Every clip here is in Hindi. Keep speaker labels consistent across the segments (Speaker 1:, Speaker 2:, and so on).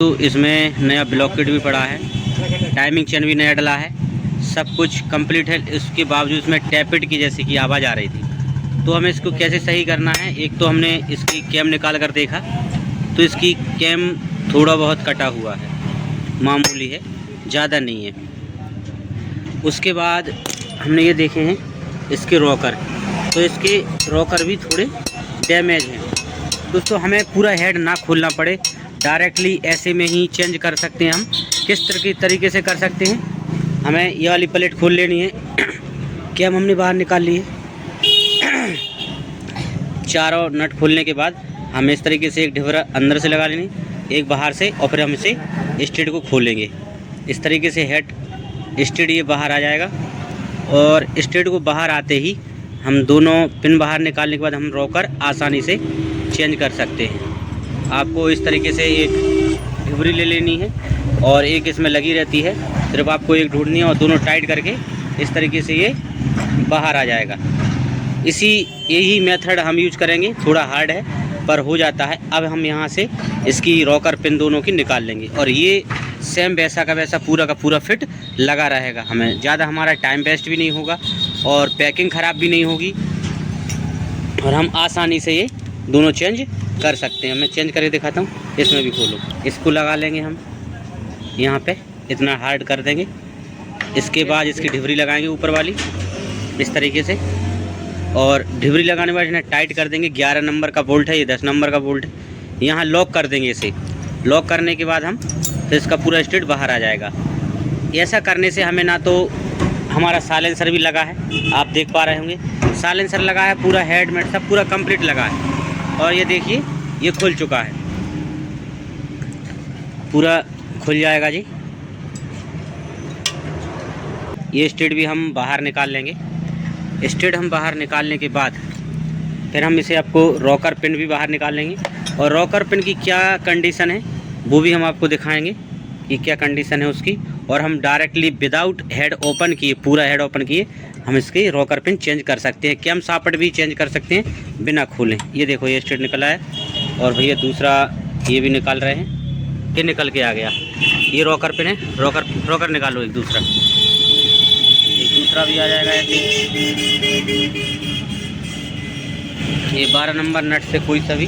Speaker 1: तो इसमें नया ब्लॉक किट भी पड़ा है, टाइमिंग चेन भी नया डला है, सब कुछ कंप्लीट है। इसके बावजूद इसमें टैपिट की जैसी की आवाज़ आ रही थी। तो हमें इसको कैसे सही करना है, एक तो हमने इसकी कैम निकाल कर देखा तो इसकी कैम थोड़ा बहुत कटा हुआ है, मामूली है, ज़्यादा नहीं है। उसके बाद हमने ये देखे हैं इसके रॉकर, तो इसके रॉकर भी थोड़े डैमेज हैं। दोस्तों हमें पूरा हेड ना खोलना पड़े, डायरेक्टली ऐसे में ही चेंज कर सकते हैं। हम किस तरीके से कर सकते हैं, हमें ये वाली प्लेट खोल लेनी है। कैम हमने बाहर निकाल ली है। चारों नट खोलने के बाद हमें इस तरीके से एक ढिबरा अंदर से लगा लेनी, एक बाहर से, और फिर हम इसे स्टेड को खोलेंगे। इस तरीके से हेड स्टेड ये बाहर आ जाएगा, और स्टेड को बाहर आते ही हम दोनों पिन बाहर निकालने के बाद हम रॉकर आसानी से चेंज कर सकते हैं। आपको इस तरीके से एक ढिबरी ले लेनी है और एक इसमें लगी रहती है, सिर्फ आपको एक ढूंढनी है और दोनों टाइट करके इस तरीके से ये बाहर आ जाएगा। यही मेथड हम यूज करेंगे, थोड़ा हार्ड है पर हो जाता है। अब हम यहाँ से इसकी रॉकर पिन दोनों की निकाल लेंगे और ये सेम वैसा का वैसा पूरा का पूरा फिट लगा रहेगा। हमें ज़्यादा हमारा टाइम वेस्ट भी नहीं होगा और पैकिंग ख़राब भी नहीं होगी, और हम आसानी से ये दोनों चेंज कर सकते हैं। मैं चेंज करके दिखाता हूँ, इसमें भी खोलो। इसको लगा लेंगे हम यहाँ पे, इतना हार्ड कर देंगे। इसके बाद इसकी ढिबरी लगाएंगे ऊपर वाली इस तरीके से, और ढिबरी लगाने के बाद इन्हें टाइट कर देंगे। 11 नंबर का बोल्ट है, ये 10 नंबर का बोल्ट है। यहाँ लॉक कर देंगे इसे। लॉक करने के बाद हम फिर इसका पूरा स्टेट बाहर आ जाएगा। ऐसा करने से हमें ना तो हमारा साइलेंसर भी लगा है, आप देख पा रहे होंगे साइलेंसर लगा है, पूरा हेडमेट सब पूरा कंप्लीट लगा है। और ये देखिए ये खुल चुका है, पूरा खुल जाएगा जी। ये स्टेट भी हम बाहर निकाल लेंगे। स्टेट हम बाहर निकालने के बाद फिर हम इसे आपको रॉकर पिन भी बाहर निकाल लेंगे, और रॉकर पिन की क्या कंडीशन है वो भी हम आपको दिखाएंगे कि क्या कंडीशन है उसकी। और हम डायरेक्टली विदाउट हेड ओपन किए, पूरा हेड ओपन किए, हम इसकी रॉकर पिन चेंज कर सकते हैं। कैम सॉकेट भी चेंज कर सकते हैं बिना खोलें। ये देखो ये स्टेट निकला है, और भैया दूसरा ये भी निकाल रहे हैं, ये निकल के आ गया। ये रॉकर पिन है, रॉकर निकालो एक दूसरा भी आ जाएगा ऐसे। ये 12 नंबर नट से कोई सा भी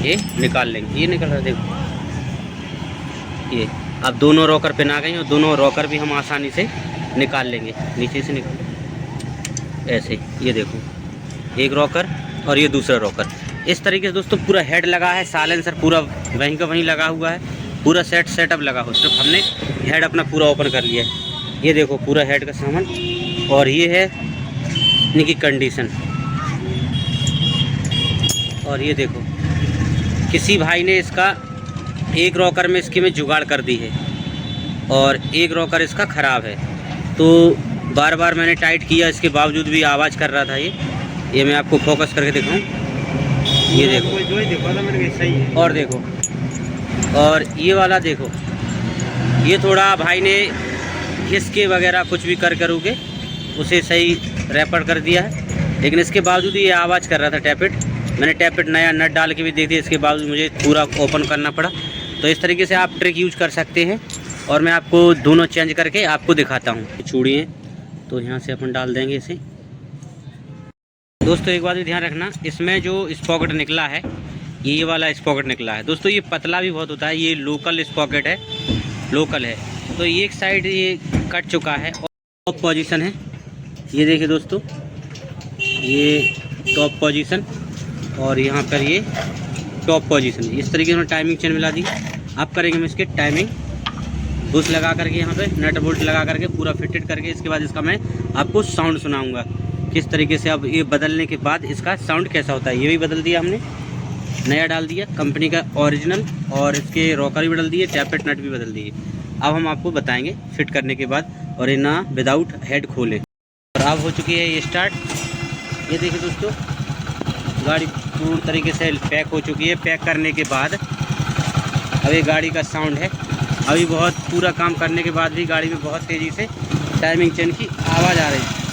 Speaker 1: ये निकाल लेंगे। ये निकल रहा है देखो, ये अब दोनों रॉकर पिन आ गई और दोनों रॉकर भी हम आसानी से निकाल लेंगे। नीचे से निकाल ऐसे, ये देखो एक रॉकर और ये दूसरा रॉकर। इस तरीके से दोस्तों पूरा हेड लगा है, साइलेंसर पूरा वहीं का वहीं लगा हुआ है, पूरा सेटअप लगा हो। सिर्फ हमने हेड अपना पूरा ओपन कर लिया है। ये देखो पूरा हेड का सामान, और ये है इनकी कंडीशन। और ये देखो किसी भाई ने इसका एक रॉकर में इसकी में जुगाड़ कर दी है, और एक रॉकर इसका ख़राब है। तो बार बार मैंने टाइट किया, इसके बावजूद भी आवाज़ कर रहा था ये मैं आपको फोकस करके दिखाऊं। ये देखो, और देखो, और ये वाला देखो, ये थोड़ा भाई ने घिसके वगैरह कुछ भी करके उसे सही रैपर कर दिया है, लेकिन इसके बावजूद ये आवाज़ कर रहा था टैपिट। मैंने टैपिट नया नट डाल के भी देख दिया, इसके बावजूद मुझे पूरा ओपन करना पड़ा। तो इस तरीके से आप ट्रिक यूज कर सकते हैं, और मैं आपको दोनों चेंज करके आपको दिखाता हूँ। चूड़ी है तो यहाँ से अपन डाल देंगे इसे। दोस्तों एक बात भी ध्यान रखना, इसमें जो स्पॉकेट निकला है ये वाला स्पॉकेट निकला है दोस्तों, ये पतला भी बहुत होता है। ये लोकल स्पॉकेट है, लोकल है। तो एक साइड ये कट चुका है, टॉप पोजीशन है। ये देखिए दोस्तों, ये टॉप पोजीशन, और यहाँ पर ये टॉप पोजीशन। इस तरीके से टाइमिंग चेन मिला दी। अब करेंगे हम इसके टाइमिंग बुश लगा करके, यहाँ पे नट बोल्ट लगा करके पूरा फिटेड करके, इसके बाद इसका मैं आपको साउंड सुनाऊंगा किस तरीके से। अब ये बदलने के बाद इसका साउंड कैसा होता है। ये भी बदल दिया हमने, नया डाल दिया कंपनी का ओरिजिनल, और इसके रॉकर भी बदल दिए, टैपेट नट भी बदल दिए। अब हम आपको बताएंगे फिट करने के बाद, और ये ना विदाउट हेड खोले। और अब हो चुकी है ये स्टार्ट। ये देखिए दोस्तों, गाड़ी पूरी तरीके से पैक हो चुकी है। पैक करने के बाद अब ये गाड़ी का साउंड है। अभी बहुत पूरा काम करने के बाद भी गाड़ी में बहुत तेज़ी से टाइमिंग चेन की आवाज़ आ रही है।